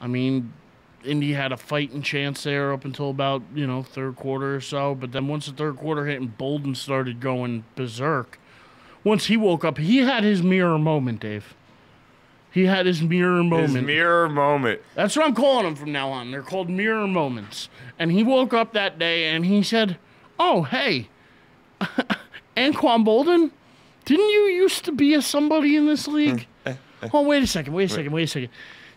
I mean, Indy had a fighting chance there up until about, third quarter or so. But then once the third quarter hit and Bolden started going berserk, once he woke up, he had his mirror moment, Dave. He had his mirror moment. His mirror moment. That's what I'm calling them from now on. They're called mirror moments. And he woke up that day and he said, oh, hey, Anquan Bolden, didn't you used to be somebody in this league? Oh, wait a second.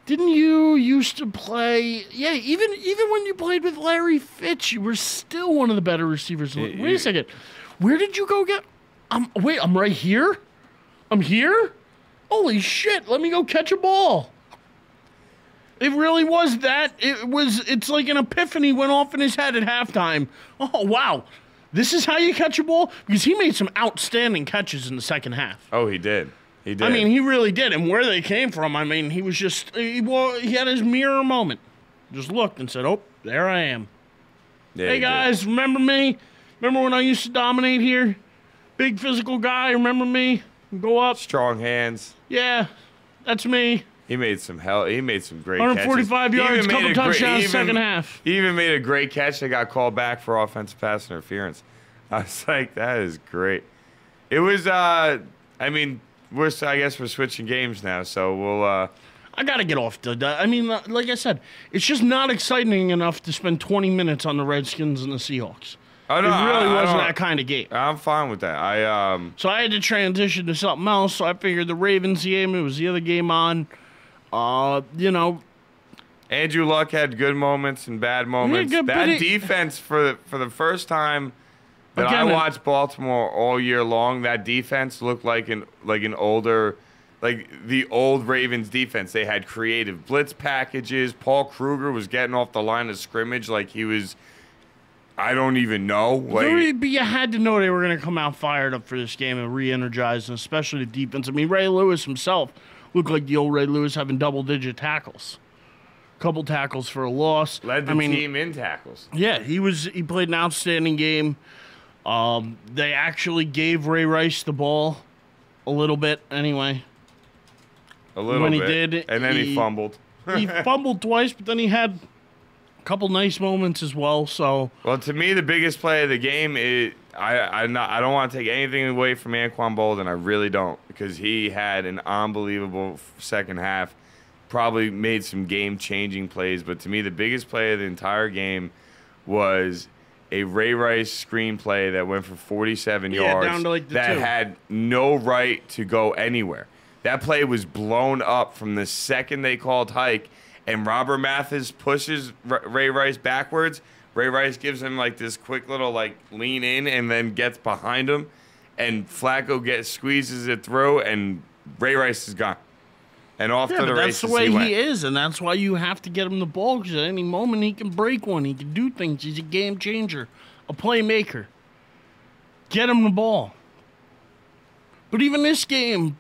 Didn't you used to play? Yeah, even when you played with Larry Fitz, you were still one of the better receivers. Wait a second. Where did you go get? Wait, I'm right here? I'm here? Holy shit, let me go catch a ball. It really was that. It's like an epiphany went off in his head at halftime. Oh, wow. This is how you catch a ball? Because he made some outstanding catches in the second half. Oh, he did. He did. I mean, he really did. And where they came from, I mean, he was just, he had his mirror moment. Just looked and said, oh, there I am. Yeah, hey, guys, remember me? Remember when I used to dominate here? Big physical guy, remember me? Go up. Strong hands. Yeah, that's me. He made some great 145 catches. yards, couple touchdowns, second half. He even made a great catch that got called back for offensive pass interference. I was like, that is great. It was, I mean, I guess we're switching games now, so we'll. I got to get off. I mean, like I said, it's just not exciting enough to spend 20 minutes on the Redskins and the Seahawks. Oh, no, it really wasn't that kind of game. I'm fine with that. So I had to transition to something else. So I figured the Ravens game. It was the other game on. Andrew Luck had good moments and bad moments. Yeah, that defense for the first time that I watched Baltimore all year long, that defense looked like the old Ravens defense. They had creative blitz packages. Paul Kruger was getting off the line of scrimmage like he was. I don't even know. But you had to know they were going to come out fired up for this game and re-energized, and especially the defense. I mean, Ray Lewis himself looked like the old Ray Lewis having double-digit tackles. Couple tackles for a loss. Led the team in tackles. Yeah, he played an outstanding game. They actually gave Ray Rice the ball a little bit anyway. A little when bit. He did, and then he fumbled. He fumbled twice, but then he had couple nice moments as well. So, well, to me, the biggest play of the game is I don't want to take anything away from Anquan Bolden. I really don't, because he had an unbelievable second half. Probably made some game-changing plays, but to me, the biggest play of the entire game was a Ray Rice screenplay that went for 47 yards down to like the 2. Had no right to go anywhere. That play was blown up from the second they called hike. And Robert Mathis pushes Ray Rice backwards. Ray Rice gives him like this quick little lean in and then gets behind him. And Flacco squeezes it through, and Ray Rice is gone. And off to the races. That's the way he is, and that's why you have to get him the ball, because at any moment he can break one. He can do things. He's a game changer, a playmaker. Get him the ball. But even this game,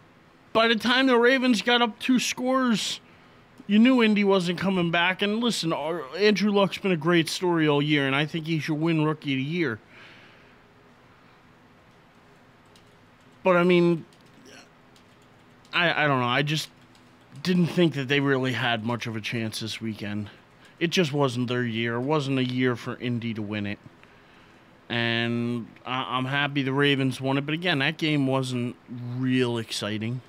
by the time the Ravens got up 2 scores, you knew Indy wasn't coming back. And listen, Andrew Luck's been a great story all year, and I think he should win Rookie of the Year. But, I mean, I don't know. I just didn't think that they really had much of a chance this weekend. It just wasn't their year. It wasn't a year for Indy to win it. And I'm happy the Ravens won it. But, again, that game wasn't real exciting.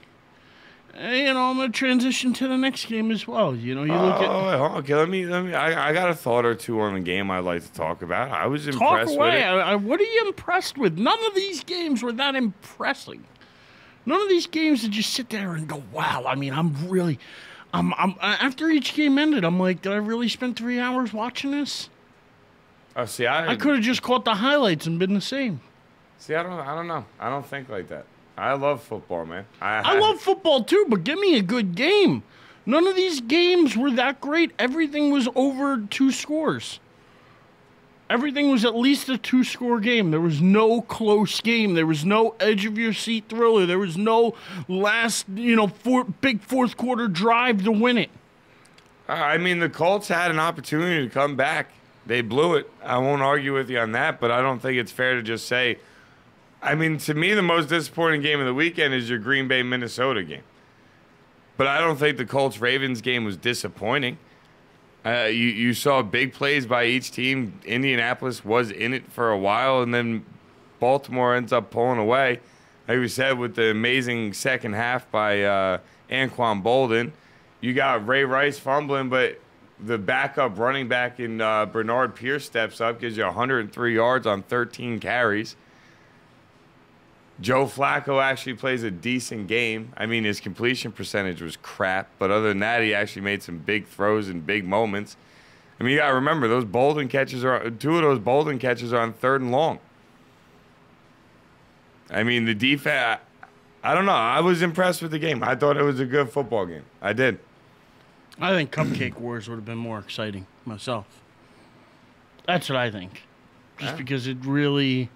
I'm going to transition to the next game as well. You look at... Okay, let me. I got a thought or two on the game I'd like to talk about. I was impressed with it. What are you impressed with? None of these games were that impressing. None of these games did you sit there and go, wow. I mean, I'm after each game ended, I'm like, did I really spend 3 hours watching this? Oh, see, I could have just caught the highlights and been the same. See, I don't know. I don't think like that. I love football, man. I love football too, but give me a good game. None of these games were that great. Everything was over 2 scores. Everything was at least a 2-score game. There was no close game. There was no edge-of-your-seat thriller. There was no last, big fourth-quarter drive to win it. I mean, the Colts had an opportunity to come back. They blew it. I won't argue with you on that, but I don't think it's fair to just say. I mean, to me, the most disappointing game of the weekend is your Green Bay-Minnesota game. But I don't think the Colts-Ravens game was disappointing. You saw big plays by each team. Indianapolis was in it for a while, and then Baltimore ends up pulling away. Like we said, with the amazing second half by Anquan Bolden. You got Ray Rice fumbling, but the backup running back in Bernard Pierce steps up, gives you 103 yards on 13 carries. Joe Flacco actually plays a decent game. I mean, his completion percentage was crap, but other than that, he actually made some big throws and big moments. I mean, you got to remember, those Bolden catches are, 2 of those Bolden catches are on 3rd and long. I mean, the defense, I don't know. I was impressed with the game. I thought it was a good football game. I did. I think Cupcake Wars would have been more exciting myself. That's what I think. Just because it really...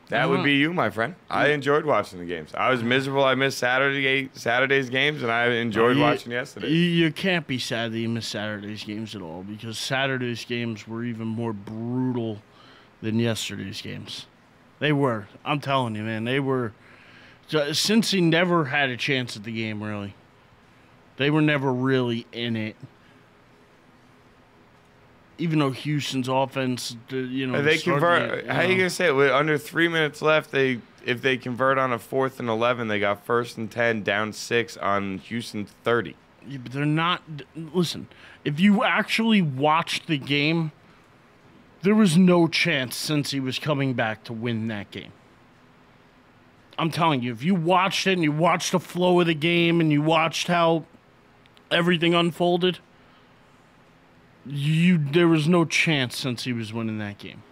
That would be you, my friend. I enjoyed watching the games. I was miserable. I missed Saturday's games, and I enjoyed watching yesterday. You can't be sad that you missed Saturday's games at all, because Saturday's games were even more brutal than yesterday's games. They were. I'm telling you, man. They were. Cincy never had a chance at the game, really. They were never really in it. Even though Houston's offense, they convert. How are you gonna say it? With under 3 minutes left, if they convert on a 4th and 11, they got 1st and 10, down 6 on Houston's 30. Yeah, but they're not. Listen, if you actually watched the game, there was no chance Cincy was coming back to win that game. I'm telling you, if you watched it and you watched the flow of the game and you watched how everything unfolded, there was no chance since he was winning that game.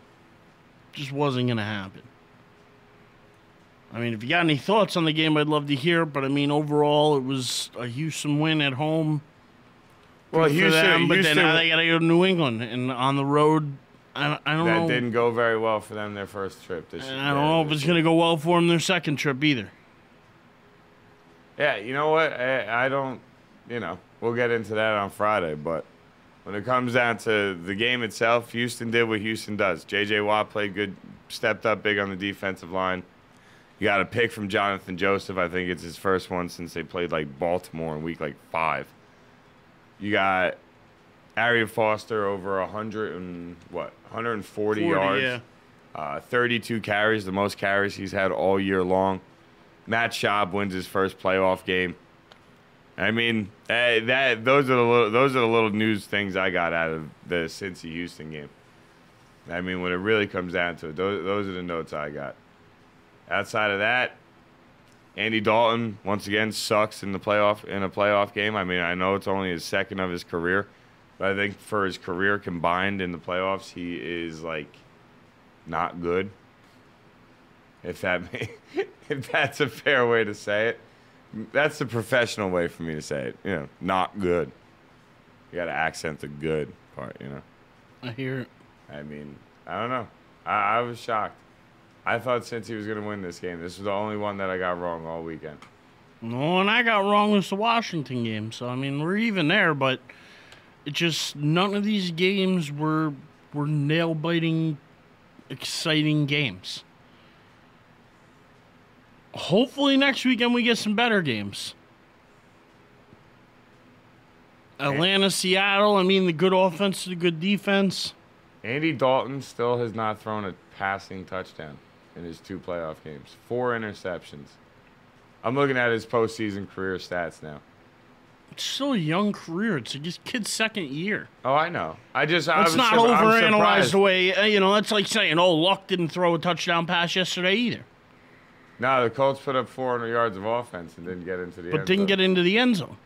Just wasn't going to happen. I mean, if you got any thoughts on the game, I'd love to hear. But, I mean, overall, it was a Houston win at home. Well, Houston, but then now they got to go to New England. And on the road, I don't know. That didn't go very well for them their first trip this year. I don't know if it's going to go well for them their second trip either. Yeah, you know what? I don't, we'll get into that on Friday, but when it comes down to the game itself, Houston did what Houston does. J.J. Watt played good, stepped up big on the defensive line. You got a pick from Jonathan Joseph. I think it's his first one since they played Baltimore in week 5. You got Arian Foster over 140 yards. Yeah. 32 carries, the most carries he's had all year long. Matt Schaub wins his first playoff game. I mean, those are the little news things I got out of the Cincy Houston game. I mean, when it really comes down to it, those are the notes I got. Outside of that, Andy Dalton once again sucks in a playoff game. I mean, I know it's only his second of his career, but I think for his career combined in the playoffs, he is not good. If that's a fair way to say it. That's the professional way for me to say it. Not good. You got to accent the good part, I hear it. I mean, I don't know. I was shocked. I thought since he was going to win this game, this was the only one that I got wrong all weekend. No, and I got wrong with the Washington game. So, I mean, we're even there, but it just, none of these games were nail-biting, exciting games. Hopefully next weekend we get some better games. Atlanta, Seattle, I mean, the good offense, the good defense. Andy Dalton still has not thrown a passing touchdown in his 2 playoff games. 4 interceptions. I'm looking at his postseason career stats now. It's still a young career. It's his kid's second year. Oh, I know. Let's not overanalyze the way, that's like saying, Luck didn't throw a touchdown pass yesterday either. No, the Colts put up 400 yards of offense and didn't get into the end zone. But didn't get into the end zone.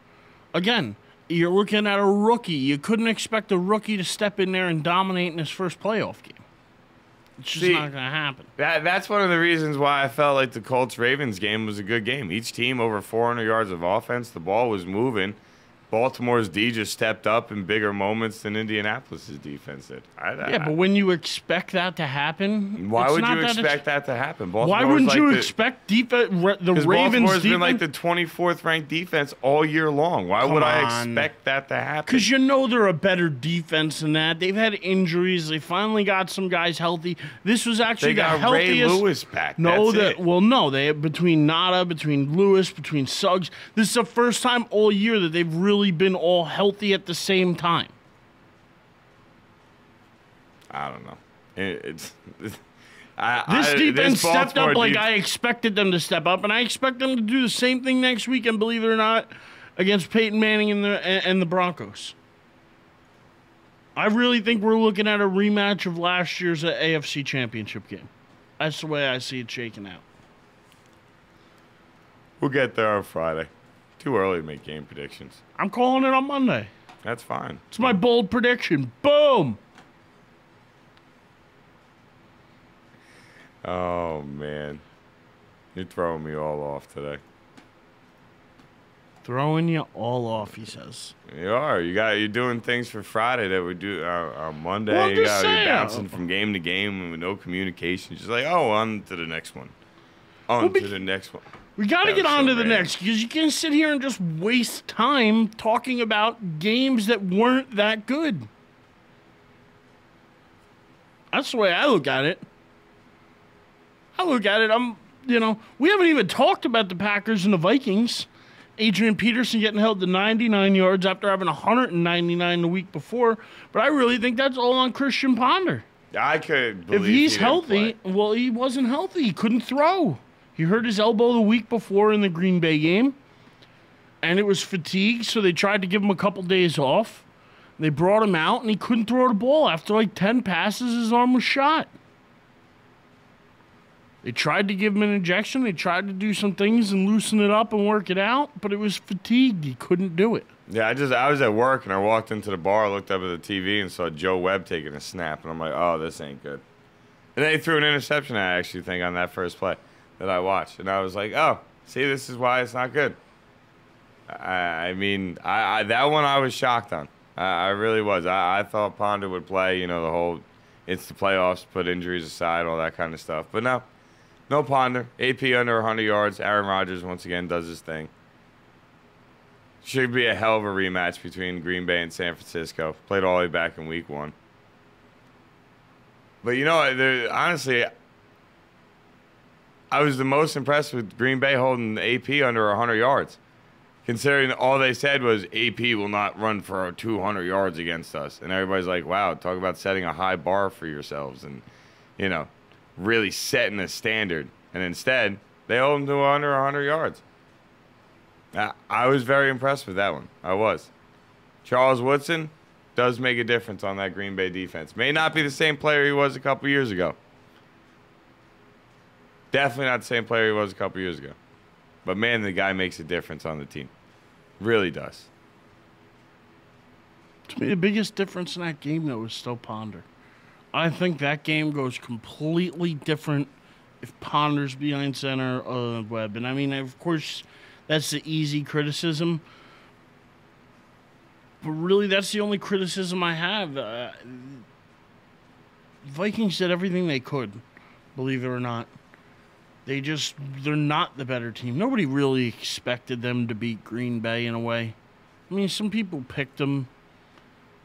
Again, you're looking at a rookie. You couldn't expect a rookie to step in there and dominate in his first playoff game. It's just not going to happen. That's one of the reasons why I felt like the Colts-Ravens game was a good game. Each team over 400 yards of offense. The ball was moving. Baltimore's D just stepped up in bigger moments than Indianapolis' defense did. But when you expect that to happen, why would you expect that to happen? Why wouldn't you expect the Ravens' Baltimore's been the 24th ranked defense all year long. Why would I expect that to happen? Because they're a better defense than that. They've had injuries. They finally got some guys healthy. This was actually the healthiest. Ray Lewis back. They between Nada, between Lewis, between Suggs. This is the first time all year that they've really really been all healthy at the same time? I don't know. This defense stepped up like Baltimore I expected them to step up, and I expect them to do the same thing next week, and believe it or not, against Peyton Manning and the Broncos. I really think we're looking at a rematch of last year's AFC Championship game. That's the way I see it shaking out. We'll get there on Friday. Too early to make game predictions. I'm calling it on Monday. That's fine. It's my bold prediction. Boom! Oh, man. You're throwing me all off today. Throwing you all off, he says. You are. You're doing things for Friday that we do on Monday. Well, You're saying. bouncing from game to game with no communication. Just like, oh, on to the next one. To the next one. We got to get on to the next, because you can't sit here and just waste time talking about games that weren't that good. That's the way I look at it. We haven't even talked about the Packers and the Vikings. Adrian Peterson getting held to 99 yards after having 199 the week before. But I really think that's all on Christian Ponder. I could believe if he's he healthy, well, he wasn't healthy. He couldn't throw. He hurt his elbow the week before in the Green Bay game. And it was fatigue, so they tried to give him a couple days off. They brought him out, and he couldn't throw the ball. After like 10 passes, his arm was shot. They tried to give him an injection. They tried to do some things and loosen it up and work it out, but it was fatigued. He couldn't do it. Yeah, I was at work, and I walked into the bar, looked up at the TV, and saw Joe Webb taking a snap. And I'm like, oh, this ain't good. And they threw an interception, I actually think, on that first play that I watched. And I was like, oh, see, this is why it's not good. I mean, that one I was shocked on. I really was. I thought Ponder would play, the whole it's the playoffs, put injuries aside, all that kind of stuff. But no Ponder. AP under 100 yards. Aaron Rodgers, once again, does his thing. Should be a hell of a rematch between Green Bay and San Francisco. Played all the way back in week 1. But, honestly, I was the most impressed with Green Bay holding AP under 100 yards. Considering all they said was AP will not run for 200 yards against us. And everybody's like, wow, talk about setting a high bar for yourselves and, really setting a standard. And instead, they hold them to under 100 yards. I was very impressed with that one. I was. Charles Woodson does make a difference on that Green Bay defense. May not be the same player he was a couple years ago. Definitely not the same player he was a couple years ago. But, man, the guy makes a difference on the team. Really does. To me, the biggest difference in that game, though, is still Ponder. I think that game goes completely different if Ponder's behind center or Webb. And, I mean, of course, that's the easy criticism. But really, that's the only criticism I have. Vikings did everything they could, believe it or not. They're not the better team. Nobody really expected them to beat Green Bay in a way. I mean, some people picked them.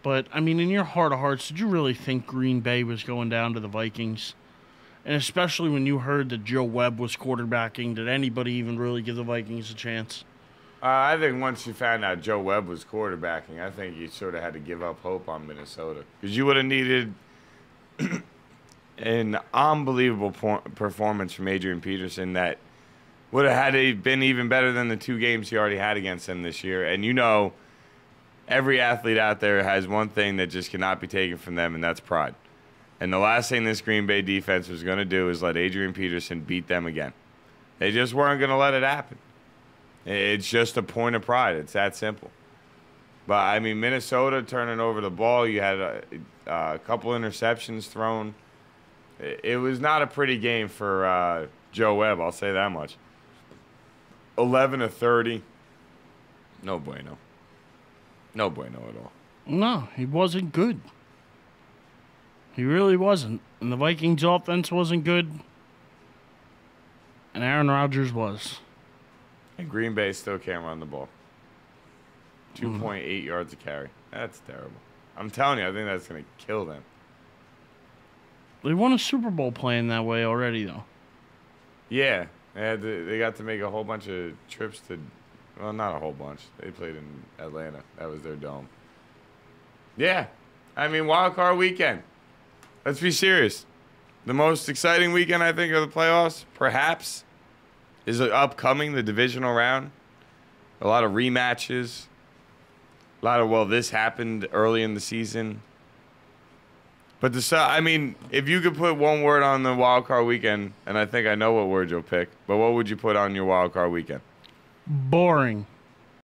But, I mean, in your heart of hearts, did you really think Green Bay was going down to the Vikings? And especially when you heard that Joe Webb was quarterbacking, did anybody even really give the Vikings a chance? I think once you found out Joe Webb was quarterbacking, I think you sort of had to give up hope on Minnesota. Because you would have needed an unbelievable performance from Adrian Peterson that would have had to been even better than the 2 games he already had against them this year. And every athlete out there has one thing that just cannot be taken from them, and that's pride. And the last thing this Green Bay defense was going to do is let Adrian Peterson beat them again. They just weren't going to let it happen. It's just a point of pride. It's that simple. But, I mean, Minnesota turning over the ball, you had a couple interceptions thrown. It was not a pretty game for Joe Webb, I'll say that much. 11 of 30. No bueno. No bueno at all. No, he wasn't good. He really wasn't. And the Vikings' offense wasn't good. And Aaron Rodgers was. And Green Bay still can't run the ball. 2.8 yards a carry. That's terrible. I'm telling you, I think that's going to kill them. They won a Super Bowl playing that way already, though. Yeah. They got to make a whole bunch of trips to Well, not a whole bunch. They played in Atlanta. That was their dome. Yeah. I mean, wild card weekend. Let's be serious. The most exciting weekend, I think, of the playoffs, perhaps, is upcoming, the divisional round. A lot of rematches. A lot of, well, this happened early in the season. But I mean, if you could put one word on the wild card weekend, and I think I know what word you'll pick, but what would you put on your wild card weekend? Boring.